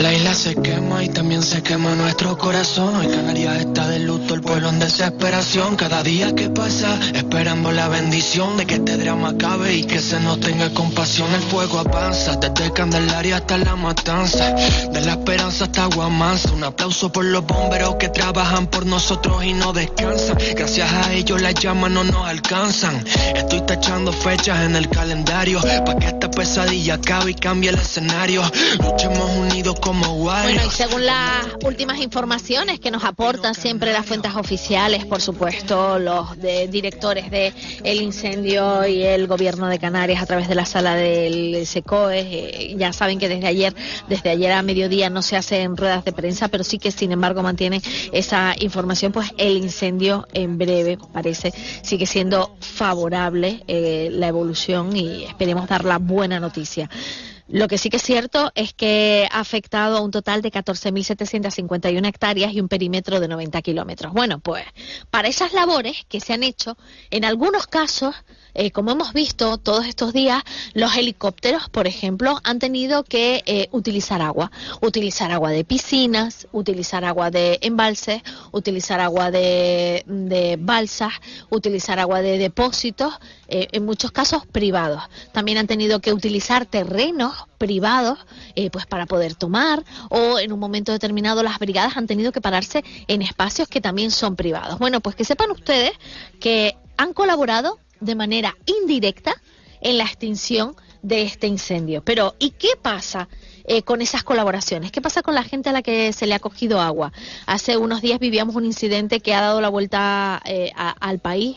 La isla se quema y también se quema nuestro corazón. Hoy Canarias está de luto, el pueblo en desesperación. Cada día que pasa, esperamos la bendición de que este drama acabe y que se nos tenga compasión. El fuego avanza, desde Candelaria hasta La Matanza, de La Esperanza hasta Guamanza. Un aplauso por los bomberos que trabajan por nosotros y no descansan. Gracias a ellos las llamas no nos alcanzan. Estoy tachando fechas en el calendario para que esta pesadilla acabe y cambie el escenario. Luchemos unidos como guayos. Bueno, y según las últimas informaciones que nos aportan siempre las fuentes oficiales, por supuesto, los directores de el incendio y el gobierno de Canarias a través de la sala del SECOE, ya saben que desde ayer a mediodía no se hacen ruedas de prensa, pero sí que sin embargo mantienen esa información, pues el incendio en breve parece sigue siendo favorable la evolución y esperemos dar la buena noticia. Lo que sí que es cierto es que ha afectado a un total de 14.751 hectáreas y un perímetro de 90 kilómetros. Bueno, pues para esas labores que se han hecho, en algunos casos, como hemos visto todos estos días, los helicópteros, por ejemplo, han tenido que utilizar agua de piscinas, utilizar agua de embalses, utilizar agua de balsas, utilizar agua de depósitos, en muchos casos privados. También han tenido que utilizar terrenos privados pues para poder tomar, o en un momento determinado las brigadas han tenido que pararse en espacios que también son privados. Bueno, pues que sepan ustedes que han colaborado de manera indirecta en la extinción de este incendio. Pero ¿y qué pasa con esas colaboraciones? ¿Qué pasa con la gente a la que se le ha cogido agua? Hace unos días vivíamos un incidente que ha dado la vuelta al país,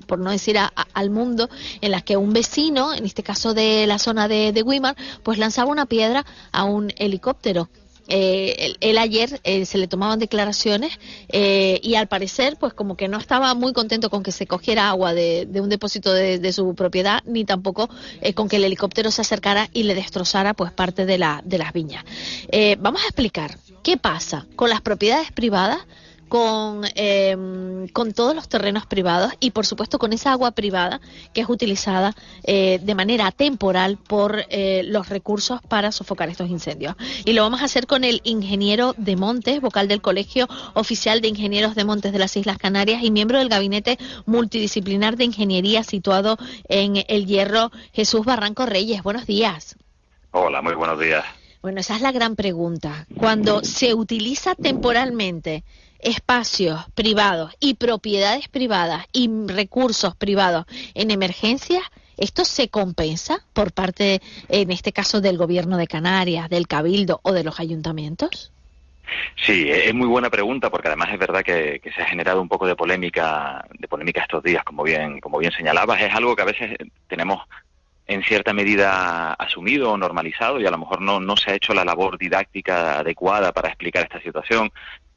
por no decir al mundo, en la que un vecino, en este caso de la zona de Güímar, pues lanzaba una piedra a un helicóptero. Él ayer se le tomaban declaraciones y al parecer pues como que no estaba muy contento con que se cogiera agua de un depósito de su propiedad, ni tampoco con que el helicóptero se acercara y le destrozara pues parte de las viñas. Vamos a explicar qué pasa con las propiedades privadas, con todos los terrenos privados y por supuesto con esa agua privada que es utilizada de manera temporal por los recursos para sofocar estos incendios. Y lo vamos a hacer con el ingeniero de Montes, vocal del Colegio Oficial de Ingenieros de Montes de las Islas Canarias y miembro del Gabinete Multidisciplinar de Ingeniería situado en El Hierro, Jesús Barranco Reyes. Buenos días. Hola, muy buenos días. Bueno, esa es la gran pregunta. Cuando se utiliza temporalmente espacios privados y propiedades privadas y recursos privados en emergencias, ¿esto se compensa por parte, en este caso, del Gobierno de Canarias, del Cabildo o de los ayuntamientos? Sí, es muy buena pregunta porque además es verdad que se ha generado un poco de polémica estos días, como bien señalabas. Es algo que a veces tenemos en cierta medida asumido o normalizado y a lo mejor no se ha hecho la labor didáctica adecuada para explicar esta situación.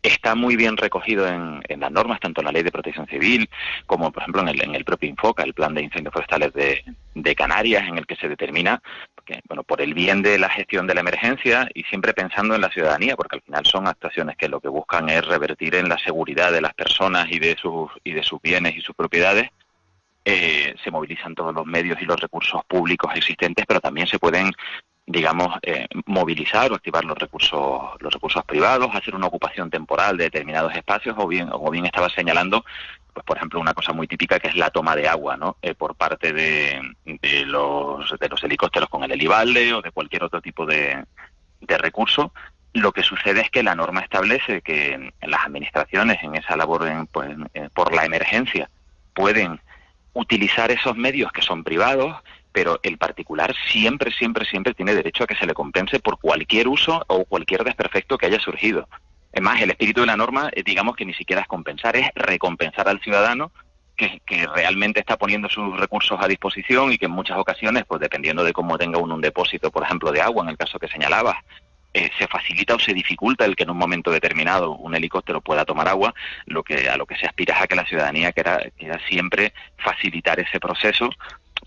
Está muy bien recogido en las normas, tanto en la Ley de Protección Civil como, por ejemplo, en el propio INFOCA, el Plan de Incendios Forestales de Canarias, en el que se determina que, bueno, por el bien de la gestión de la emergencia y siempre pensando en la ciudadanía, porque al final son actuaciones que lo que buscan es revertir en la seguridad de las personas y de sus bienes y sus propiedades. Se movilizan todos los medios y los recursos públicos existentes, pero también se pueden, digamos, movilizar o activar los recursos privados, hacer una ocupación temporal de determinados espacios, o bien estaba señalando, pues por ejemplo, una cosa muy típica que es la toma de agua, ¿no? Por parte de los helicópteros con el helibalde o de cualquier otro tipo de recurso. Lo que sucede es que la norma establece que en las administraciones, en esa labor por la emergencia, pueden utilizar esos medios que son privados, pero el particular siempre tiene derecho a que se le compense por cualquier uso o cualquier desperfecto que haya surgido. Es más, el espíritu de la norma, digamos que ni siquiera es compensar, es recompensar al ciudadano que realmente está poniendo sus recursos a disposición y que en muchas ocasiones, pues dependiendo de cómo tenga uno un depósito, por ejemplo, de agua, en el caso que señalabas, se facilita o se dificulta el que en un momento determinado un helicóptero pueda tomar agua. A lo que se aspira es a que la ciudadanía quiera siempre facilitar ese proceso,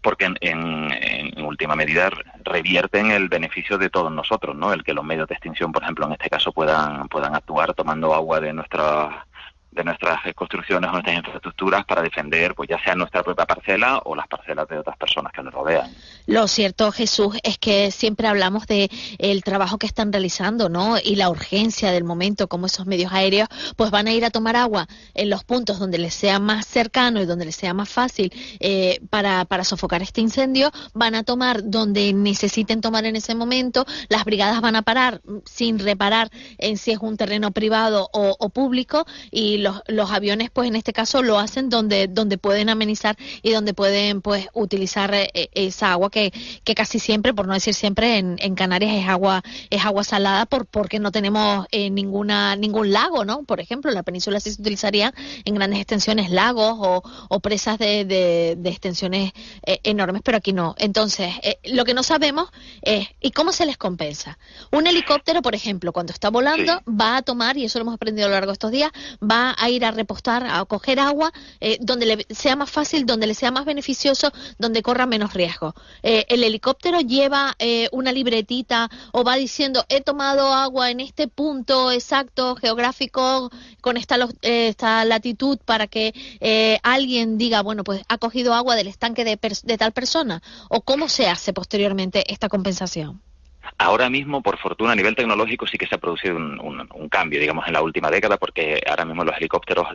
porque en última medida revierte en el beneficio de todos nosotros, ¿no? El que los medios de extinción, por ejemplo, en este caso puedan actuar tomando agua de nuestras nuestras construcciones o nuestras infraestructuras para defender, pues ya sea nuestra propia parcela o las parcelas de otras personas que nos rodean. Lo cierto, Jesús, es que siempre hablamos de el trabajo que están realizando, ¿no? Y la urgencia del momento, como esos medios aéreos, pues van a ir a tomar agua en los puntos donde les sea más cercano y donde les sea más fácil para sofocar este incendio, van a tomar donde necesiten tomar en ese momento, las brigadas van a parar sin reparar en si es un terreno privado o público, y los aviones, pues en este caso lo hacen donde pueden amenizar y donde pueden, pues, utilizar esa agua que casi siempre, por no decir siempre, en Canarias es agua salada porque no tenemos ningún lago, ¿no? Por ejemplo, en la península sí se utilizarían en grandes extensiones lagos o presas de extensiones enormes, pero aquí no. Entonces, lo que no sabemos es ¿y cómo se les compensa? Un helicóptero, por ejemplo, cuando está volando, Sí. va a tomar, y eso lo hemos aprendido a lo largo de estos días, va a ir a repostar, a coger agua donde le sea más fácil, donde le sea más beneficioso, donde corra menos riesgo. El helicóptero lleva una libretita o va diciendo he tomado agua en este punto exacto geográfico con esta latitud, para que alguien diga, bueno, pues ha cogido agua del estanque de tal persona, o cómo se hace posteriormente esta compensación. Ahora mismo, por fortuna, a nivel tecnológico sí que se ha producido un cambio, digamos, en la última década, porque ahora mismo los helicópteros,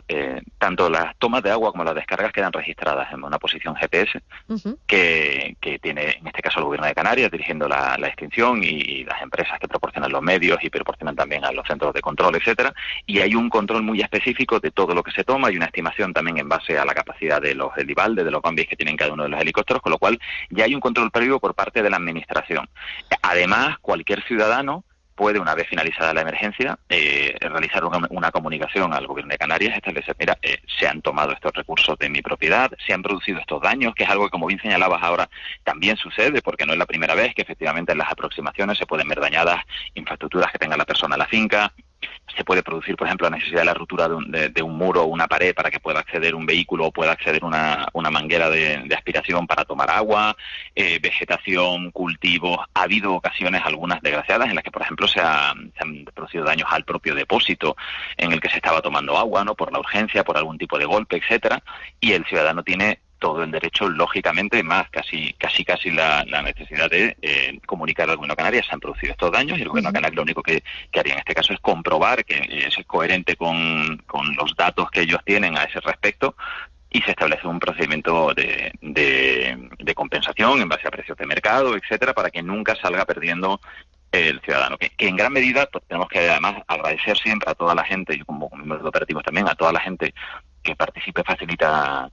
tanto las tomas de agua como las descargas quedan registradas en una posición GPS Uh-huh. que tiene, en este caso, el Gobierno de Canarias dirigiendo la extinción y las empresas que proporcionan los medios y proporcionan también a los centros de control, etcétera. Y hay un control muy específico de todo lo que se toma y una estimación también en base a la capacidad de los helibaldes, de los combis que tienen cada uno de los helicópteros, con lo cual ya hay un control previo por parte de la Administración. Además, cualquier ciudadano puede, una vez finalizada la emergencia, realizar una comunicación al Gobierno de Canarias, establecer, mira, se han tomado estos recursos de mi propiedad, se han producido estos daños, que es algo que, como bien señalabas ahora, también sucede, porque no es la primera vez que efectivamente en las aproximaciones se pueden ver dañadas infraestructuras que tenga la persona en la finca. Se puede producir, por ejemplo, la necesidad de la ruptura de un muro o una pared para que pueda acceder un vehículo o pueda acceder una manguera de aspiración para tomar agua, vegetación, cultivos. Ha habido ocasiones, algunas desgraciadas, en las que, por ejemplo, se han producido daños al propio depósito en el que se estaba tomando agua, ¿no? Por la urgencia, por algún tipo de golpe, etcétera. Y el ciudadano tiene todo el derecho, lógicamente, más casi la necesidad de comunicar al Gobierno de Canarias. Se han producido estos daños y el Gobierno de Canarias lo único que haría en este caso es comprobar que eso es coherente con los datos que ellos tienen a ese respecto, y se establece un procedimiento de compensación en base a precios de mercado, etcétera, para que nunca salga perdiendo el ciudadano, que en gran medida, pues, tenemos que además agradecer siempre a toda la gente, y como miembros operativos también, a toda la gente que participe, facilita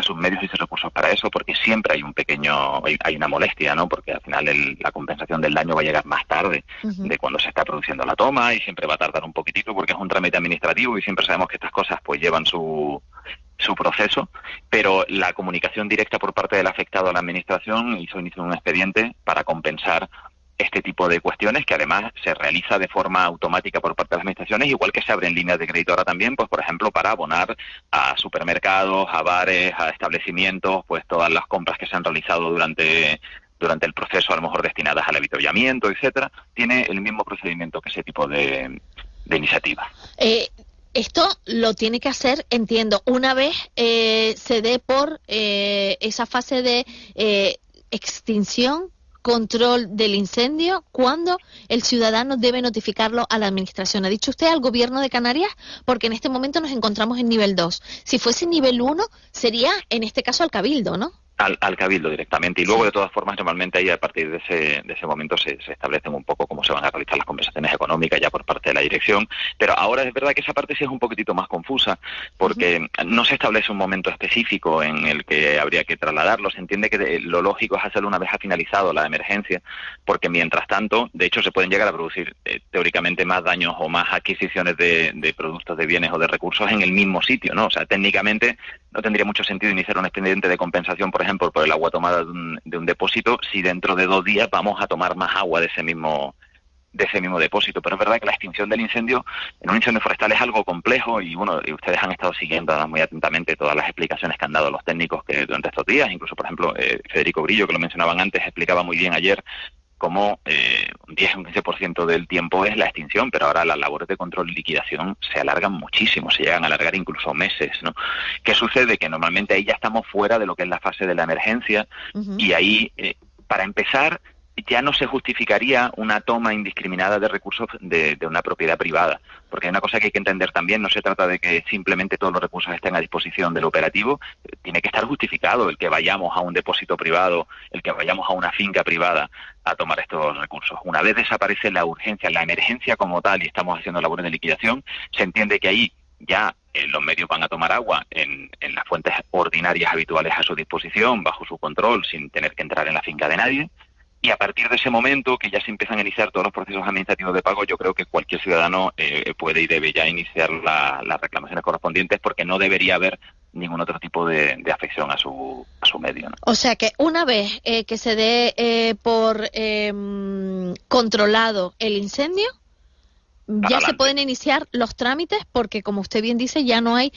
sus medios y sus recursos para eso, porque siempre hay una molestia, ¿no? Porque al final la compensación del daño va a llegar más tarde de cuando se está produciendo la toma, y siempre va a tardar un poquitito porque es un trámite administrativo y siempre sabemos que estas cosas pues llevan su proceso, pero la comunicación directa por parte del afectado a la Administración hizo inicio un expediente para compensar este tipo de cuestiones, que además se realiza de forma automática por parte de las administraciones, igual que se abren líneas de crédito ahora también, pues por ejemplo para abonar a supermercados, a bares, a establecimientos, pues todas las compras que se han realizado durante el proceso, a lo mejor destinadas al avituallamiento, etcétera. Tiene el mismo procedimiento que ese tipo de iniciativa. Esto lo tiene que hacer, entiendo, una vez se dé por esa fase de extinción, control del incendio, cuando el ciudadano debe notificarlo a la Administración. ¿Ha dicho usted al Gobierno de Canarias? Porque en este momento nos encontramos en nivel 2. Si fuese nivel 1, sería en este caso al Cabildo, ¿no? Al Cabildo directamente, y luego de todas formas normalmente ahí a partir de ese momento se establecen un poco cómo se van a realizar las compensaciones económicas ya por parte de la dirección, pero ahora es verdad que esa parte sí es un poquitito más confusa, porque no se establece un momento específico en el que habría que trasladarlo. Se entiende que lo lógico es hacerlo una vez ha finalizado la emergencia, porque mientras tanto, de hecho, se pueden llegar a producir teóricamente más daños o más adquisiciones de productos, de bienes o de recursos en el mismo sitio, ¿no? O sea, técnicamente no tendría mucho sentido iniciar un expediente de compensación, por ejemplo, por el agua tomada de un depósito, si dentro de 2 días vamos a tomar más agua de ese mismo depósito. Pero es verdad que la extinción del incendio en un incendio forestal es algo complejo, y bueno, y ustedes han estado siguiendo muy atentamente todas las explicaciones que han dado los técnicos que durante estos días, incluso por ejemplo Federico Grillo, que lo mencionaban antes, explicaba muy bien ayer como un 10 o un 15% del tiempo es la extinción, pero ahora las labores de control y liquidación se alargan muchísimo, se llegan a alargar incluso meses, ¿no? ¿Qué sucede? Que normalmente ahí ya estamos fuera de lo que es la fase de la emergencia y ahí, para empezar, ya no se justificaría una toma indiscriminada de recursos de una propiedad privada, porque hay una cosa que hay que entender también, no se trata de que simplemente todos los recursos estén a disposición del operativo, tiene que estar justificado el que vayamos a un depósito privado, el que vayamos a una finca privada a tomar estos recursos. Una vez desaparece la urgencia, la emergencia como tal, y estamos haciendo labores de liquidación, se entiende que ahí ya los medios van a tomar agua en las fuentes ordinarias habituales a su disposición, bajo su control, sin tener que entrar en la finca de nadie. Y a partir de ese momento, que ya se empiezan a iniciar todos los procesos administrativos de pago, yo creo que cualquier ciudadano puede y debe ya iniciar las reclamaciones correspondientes, porque no debería haber ningún otro tipo de afección a su medio, ¿no? O sea que una vez que se dé por controlado el incendio, ya se pueden iniciar los trámites, porque como usted bien dice, ya no hay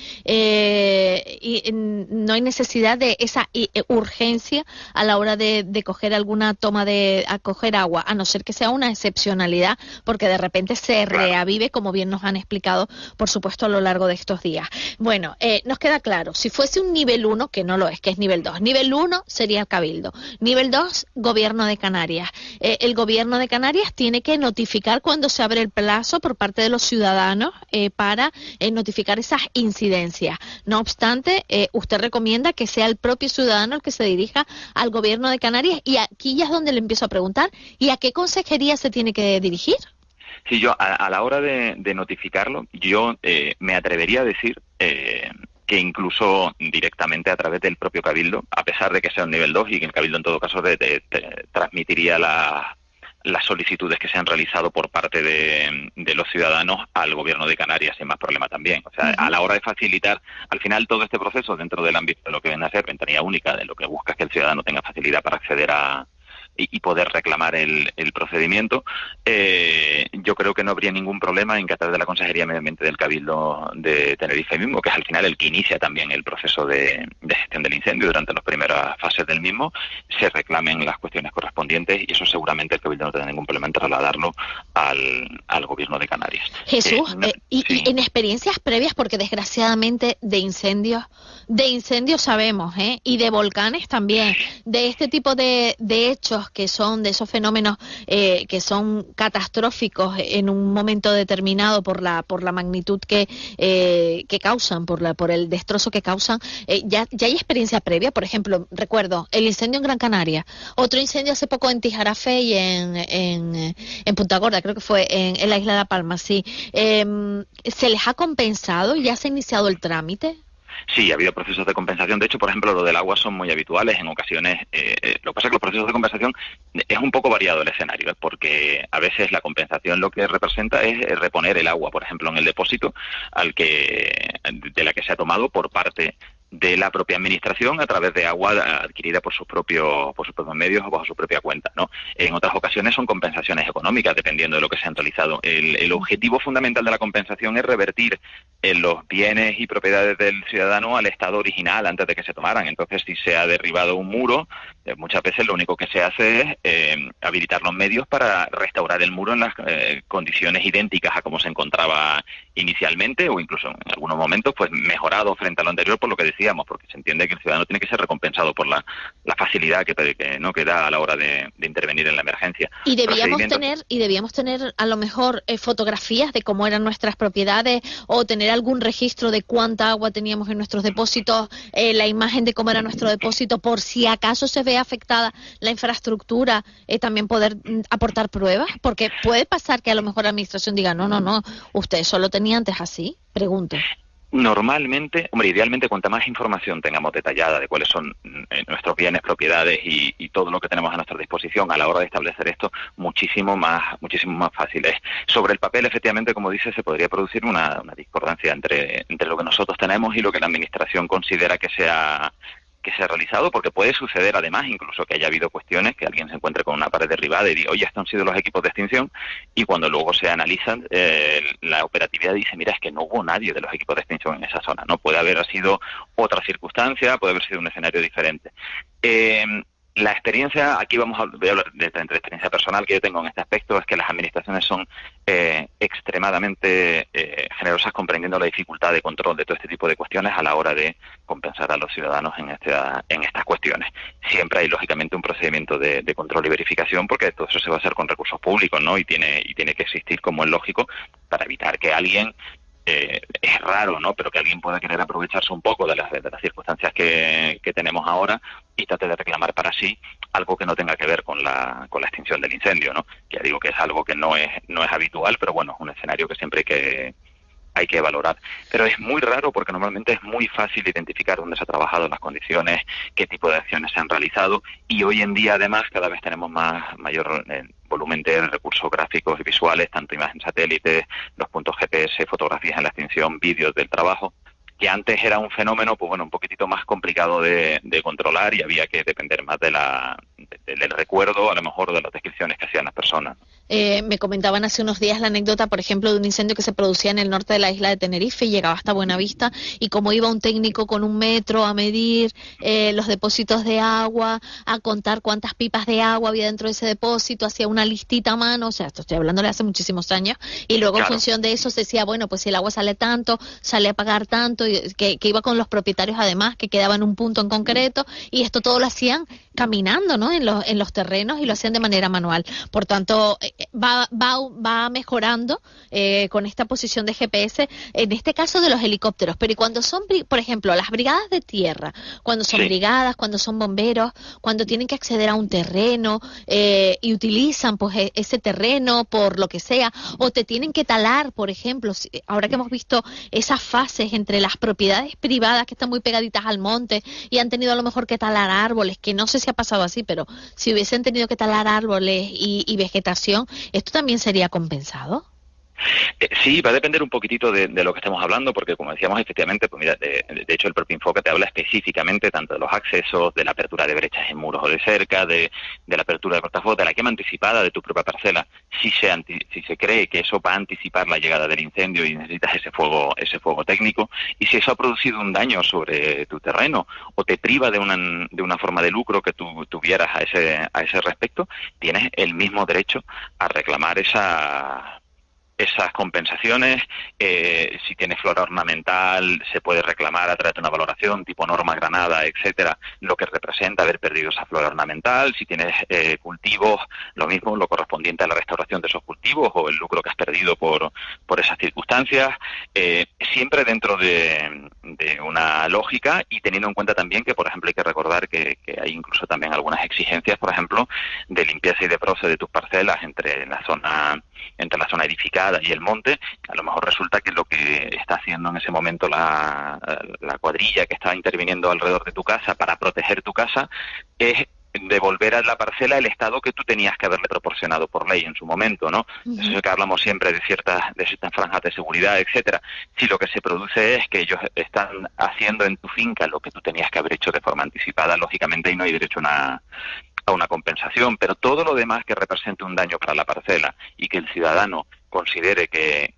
no hay necesidad de esa urgencia a la hora de coger alguna toma a coger agua, a no ser que sea una excepcionalidad, porque de repente se reavive, como bien nos han explicado, por supuesto, a lo largo de estos días. Bueno, nos queda claro, si fuese un nivel 1, que no lo es, que es nivel 2. Nivel 1 sería el Cabildo. Nivel 2, Gobierno de Canarias. El Gobierno de Canarias tiene que notificar cuando se abre el plazo por parte de los ciudadanos para notificar esas incidencias. No obstante, usted recomienda que sea el propio ciudadano el que se dirija al Gobierno de Canarias, y aquí ya es donde le empiezo a preguntar, ¿y a qué consejería se tiene que dirigir? Sí, yo a la hora de notificarlo, yo me atrevería a decir que incluso directamente a través del propio Cabildo, a pesar de que sea un nivel 2 y que el Cabildo en todo caso transmitiría las solicitudes que se han realizado por parte de los ciudadanos al Gobierno de Canarias sin más problema también. O sea, a la hora de facilitar, al final todo este proceso dentro del ámbito de lo que viene a ser ventanilla única, de lo que busca es que el ciudadano tenga facilidad para acceder y poder reclamar el procedimiento, yo creo que no habría ningún problema en que a través de la Consejería de Medio Ambiente del Cabildo de Tenerife mismo, que es al final el que inicia también el proceso de gestión del incendio durante las primeras fases del mismo, se reclamen las cuestiones correspondientes, y eso seguramente el Cabildo no tendrá ningún problema en trasladarlo al Gobierno de Canarias. Jesús, sí. y en experiencias previas, porque desgraciadamente de incendios sabemos, y de volcanes también, de este tipo de hechos que son de esos fenómenos que son catastróficos en un momento determinado por la magnitud que causan, por el destrozo que causan, ya hay experiencia previa. Por ejemplo, recuerdo el incendio en Gran Canaria, otro incendio hace poco en Tijarafe y en Punta Gorda, creo que fue en la isla de La Palma, sí. ¿Se les ha compensado? ¿Ya se ha iniciado el trámite? Sí, ha habido procesos de compensación. De hecho, por ejemplo, lo del agua son muy habituales. En ocasiones, lo que pasa es que los procesos de compensación es un poco variado el escenario, porque a veces la compensación lo que representa es reponer el agua, por ejemplo, en el depósito de la que se ha tomado por parte de la propia administración a través de agua adquirida por sus propios medios o bajo su propia cuenta, ¿no? En otras ocasiones son compensaciones económicas, dependiendo de lo que se han realizado. El objetivo fundamental de la compensación es revertir los bienes y propiedades del ciudadano al estado original antes de que se tomaran. Entonces, si se ha derribado un muro, muchas veces lo único que se hace es habilitar los medios para restaurar el muro en las condiciones idénticas a como se encontraba inicialmente, o incluso en algunos momentos pues mejorado frente a lo anterior, por lo que decíamos, porque se entiende que el ciudadano tiene que ser recompensado por la facilidad que da a la hora de intervenir en la emergencia. Y debíamos tener a lo mejor fotografías de cómo eran nuestras propiedades, o tener algún registro de cuánta agua teníamos en nuestros depósitos, la imagen de cómo era nuestro depósito, por si acaso se ve afectada la infraestructura, también poder aportar pruebas, porque puede pasar que a lo mejor la administración diga, no, usted solo tenía antes así, pregunto. Normalmente, idealmente cuanta más información tengamos detallada de cuáles son nuestros bienes, propiedades y todo lo que tenemos a nuestra disposición a la hora de establecer esto, muchísimo más fácil es. Sobre el papel, efectivamente, como dice, se podría producir una discordancia entre lo que nosotros tenemos y lo que la administración considera que se ha realizado, porque puede suceder además incluso que haya habido cuestiones que alguien se encuentre con una pared derribada y diga, oye, estos han sido los equipos de extinción, y cuando luego se analizan, la operatividad dice, mira, es que no hubo nadie de los equipos de extinción en esa zona, ¿no? Puede haber sido otra circunstancia, puede haber sido un escenario diferente. La experiencia, aquí voy a hablar de experiencia personal que yo tengo en este aspecto, es que las administraciones son extremadamente generosas comprendiendo la dificultad de control de todo este tipo de cuestiones a la hora de compensar a los ciudadanos en estas cuestiones. Siempre hay, lógicamente, un procedimiento de control y verificación, porque todo eso se va a hacer con recursos públicos, ¿no? Y tiene que existir, como es lógico, para evitar que alguien... es raro, ¿no? Pero que alguien pueda querer aprovecharse un poco de las circunstancias que tenemos ahora y trate de reclamar para sí algo que no tenga que ver con la extinción del incendio, ¿no? Que ya digo que es algo que no es habitual, pero bueno, es un escenario que siempre hay que valorar. Pero es muy raro porque normalmente es muy fácil identificar dónde se ha trabajado, las condiciones, qué tipo de acciones se han realizado, y hoy en día además cada vez tenemos mayor volumen de recursos gráficos y visuales, tanto imagen satélite, los puntos GPS, fotografías en la extinción, vídeos del trabajo, que antes era un fenómeno, pues bueno, un poquitito más complicado de controlar, y había que depender más del recuerdo, a lo mejor de las descripciones que hacían las personas. Me comentaban hace unos días la anécdota, por ejemplo, de un incendio que se producía en el norte de la isla de Tenerife y llegaba hasta Buenavista, y como iba un técnico con un metro a medir los depósitos de agua, a contar cuántas pipas de agua había dentro de ese depósito, hacía una listita a mano, o sea, esto estoy hablándole hace muchísimos años, y luego claro, en función de eso se decía, bueno, pues si el agua sale tanto, sale a pagar tanto, y que iba con los propietarios además, que quedaba en un punto en concreto, y esto todo lo hacían caminando, ¿no? En los terrenos, y lo hacían de manera manual. Por tanto, va mejorando con esta posición de GPS, en este caso de los helicópteros. Pero y cuando son, por ejemplo, las brigadas de tierra, cuando son brigadas, cuando son bomberos, cuando tienen que acceder a un terreno y utilizan pues ese terreno por lo que sea, o te tienen que talar, por ejemplo, ahora que hemos visto esas fases entre las propiedades privadas que están muy pegaditas al monte y han tenido a lo mejor que talar árboles, que no sé si ha pasado así, pero si hubiesen tenido que talar árboles y vegetación, ¿esto también sería compensado? Sí, va a depender un poquitito de lo que estemos hablando, porque como decíamos, efectivamente, pues mira, de hecho el propio Infoca te habla específicamente tanto de los accesos, de la apertura de brechas en muros o de cerca, de la apertura de cortafuegos, de la quema anticipada de tu propia parcela. Si se cree que eso va a anticipar la llegada del incendio y necesitas ese fuego técnico, y si eso ha producido un daño sobre tu terreno o te priva de una forma de lucro que tú tuvieras a ese respecto, tienes el mismo derecho a reclamar esas compensaciones. Si tienes flora ornamental, se puede reclamar a través de una valoración tipo norma Granada, etcétera, lo que representa haber perdido esa flora ornamental. Si tienes cultivos, lo mismo, lo correspondiente a la restauración de esos cultivos o el lucro que has perdido por esas circunstancias, siempre dentro de una lógica, y teniendo en cuenta también que, por ejemplo, hay que recordar que hay incluso también algunas exigencias, por ejemplo, de limpieza y de proce de tus parcelas entre la zona edificada y el monte. A lo mejor resulta que lo que está haciendo en ese momento la cuadrilla que está interviniendo alrededor de tu casa para proteger tu casa es devolver a la parcela el estado que tú tenías que haberle proporcionado por ley en su momento, ¿no? Uh-huh. Eso es que hablamos siempre de ciertas franjas de seguridad, etcétera. Si lo que se produce es que ellos están haciendo en tu finca lo que tú tenías que haber hecho de forma anticipada, lógicamente, y no hay derecho a una compensación, pero todo lo demás que represente un daño para la parcela y que el ciudadano considere que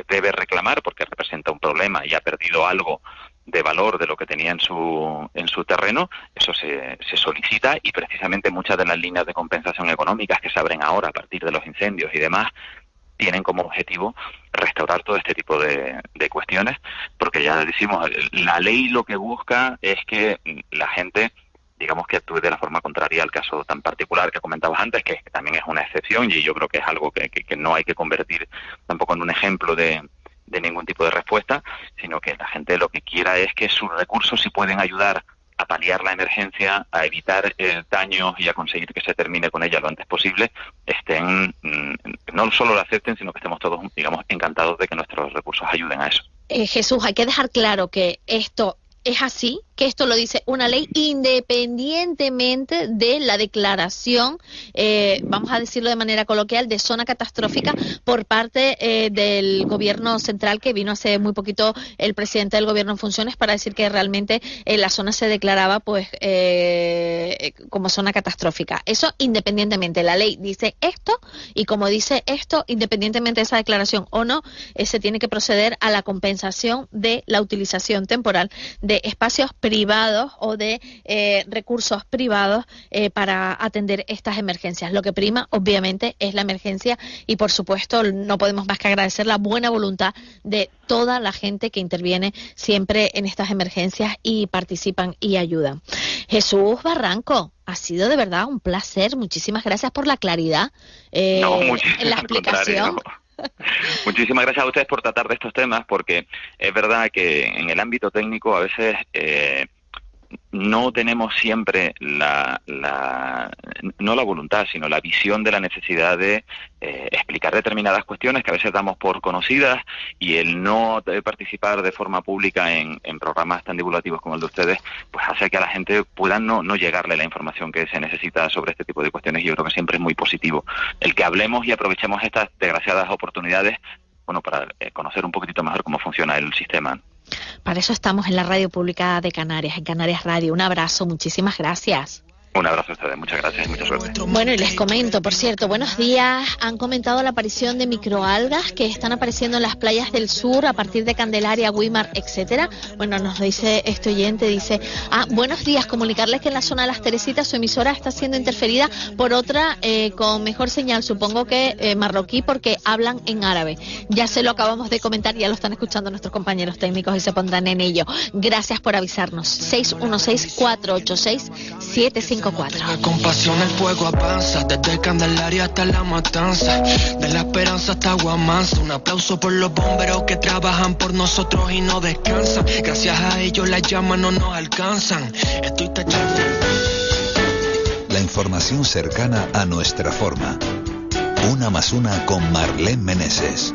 debe reclamar porque representa un problema y ha perdido algo de valor de lo que tenía en su terreno, eso se solicita, y precisamente muchas de las líneas de compensación económicas que se abren ahora a partir de los incendios y demás tienen como objetivo restaurar todo este tipo de cuestiones, porque ya decimos, la ley lo que busca es que la gente, digamos, que actúe de la forma contraria al caso tan particular que comentabas antes, que también es una excepción, y yo creo que es algo que no hay que convertir tampoco en un ejemplo de ningún tipo de respuesta, sino que la gente lo que quiera es que sus recursos, si pueden ayudar a paliar la emergencia, a evitar daños y a conseguir que se termine con ella lo antes posible, no solo lo acepten, sino que estemos todos, digamos, encantados de que nuestros recursos ayuden a eso. Jesús, hay que dejar claro que esto es así, que esto lo dice una ley independientemente de la declaración, vamos a decirlo de manera coloquial, de zona catastrófica por parte del gobierno central, que vino hace muy poquito el presidente del gobierno en funciones para decir que realmente la zona se declaraba pues como zona catastrófica. Eso independientemente, la ley dice esto, y como dice esto, independientemente de esa declaración o no, se tiene que proceder a la compensación de la utilización temporal de espacios privados o de recursos privados para atender estas emergencias. Lo que prima, obviamente, es la emergencia y, por supuesto, no podemos más que agradecer la buena voluntad de toda la gente que interviene siempre en estas emergencias y participan y ayudan. Jesús Barranco, ha sido de verdad un placer. Muchísimas gracias por la claridad en la explicación. Muchísimas gracias a ustedes por tratar de estos temas, porque es verdad que en el ámbito técnico a veces no tenemos siempre no la voluntad, sino la visión de la necesidad de explicar determinadas cuestiones que a veces damos por conocidas, y el no participar de forma pública en programas tan divulgativos como el de ustedes, pues hace que a la gente pueda no llegarle la información que se necesita sobre este tipo de cuestiones. Y yo creo que siempre es muy positivo el que hablemos y aprovechemos estas desgraciadas oportunidades, bueno, para conocer un poquitito mejor cómo funciona el sistema. Para eso estamos en la Radio Pública de Canarias, en Canarias Radio. Un abrazo, muchísimas gracias. Un abrazo a ustedes, muchas gracias y mucha suerte. Bueno, y les comento, por cierto, buenos días. Han comentado la aparición de microalgas que están apareciendo en las playas del sur a partir de Candelaria, Güímar, etcétera. Bueno, nos dice este oyente, dice, buenos días, comunicarles que en la zona de Las Teresitas su emisora está siendo interferida por otra con mejor señal, supongo que marroquí, porque hablan en árabe. Ya se lo acabamos de comentar, ya lo están escuchando nuestros compañeros técnicos y se pondrán en ello. Gracias por avisarnos. 616-486-754. La compasión, el fuego avanza, desde Candelaria hasta La Matanza, de La Esperanza hasta Guamanza. Un aplauso por los bomberos que trabajan por nosotros y no descansan. Gracias a ellos las llamas no nos alcanzan. Estoy tachando. La información cercana a nuestra forma. 1+1 con Marlene Meneses.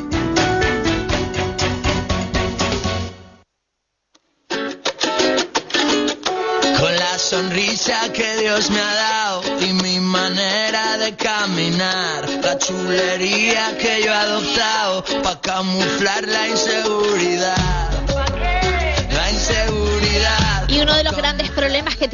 Sonrisa que Dios me ha dado y mi manera de caminar, la chulería que yo he adoptado para camuflar la inseguridad. La inseguridad. Y uno de los grandes problemas que